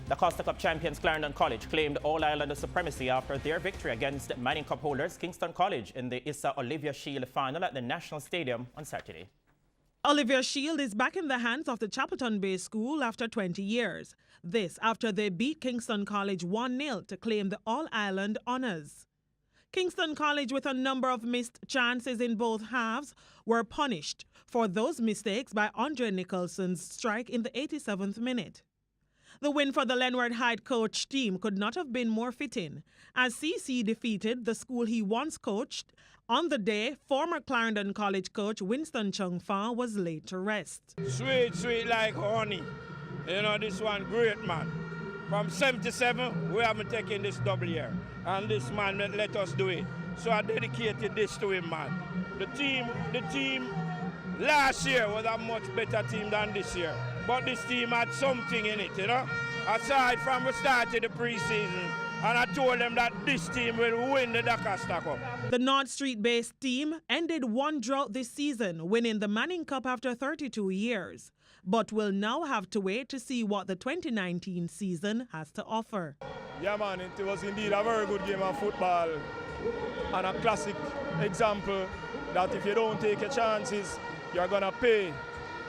The Costa Cup champions Clarendon College claimed All-Islander supremacy after their victory against Manning Cup holders Kingston College in the Issa Olivia Shield final at the National Stadium on Saturday. Olivia Shield is back in the hands of the Chapelton-based school after 20 years. This after they beat Kingston College 1-0 to claim the All-Ireland honours. Kingston College, with a number of missed chances in both halves, were punished for those mistakes by Andre Nicholson's strike in the 87th minute. The win for the LENWORTH HYDE coach team could not have been more fitting, as CC defeated the school he once coached. On the day, former Clarendon College coach Winston Chung-Fa was laid to rest. Sweet, sweet like honey. You know, this one great, man. From 77, we haven't taken this double year. And this man let us do it. So I dedicated this to him, man. The team last year was a much better team than this year. But this team had something in it, you know. Aside from we started the preseason, and I told them that this team will win the Costa Cup. The North Street-based team ended one drought this season, winning the Manning Cup after 32 years, but will now have to wait to see what the 2019 season has to offer. Yeah, man, it was indeed a very good game of football and a classic example that if you don't take your chances, you're going to pay.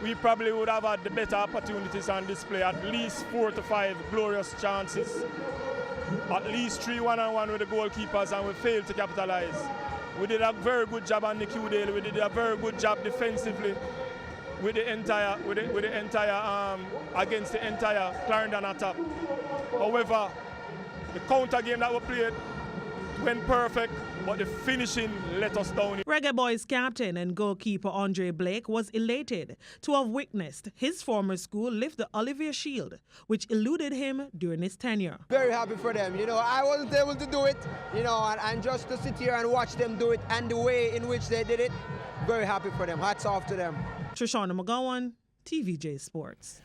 We probably would have had the better opportunities on display, at least 4 to 5 glorious chances, at least 3 1-on-1 with the goalkeepers, and we failed to capitalize. We did a very good job on the Q-Dale. We did a very good job defensively with the entire against the entire Clarendon attack. However, the counter game that we played went perfect, but the finishing let us down. REGGAE BOYZ captain and goalkeeper Andre Blake was elated to have witnessed his former school lift the Olivia Shield, which eluded him during his tenure. Very happy for them. You know, I wasn't able to do it, you know, and just to sit here and watch them do it and the way in which they did it, very happy for them. Hats off to them. TRISHANA McGowan, TVJ Sports.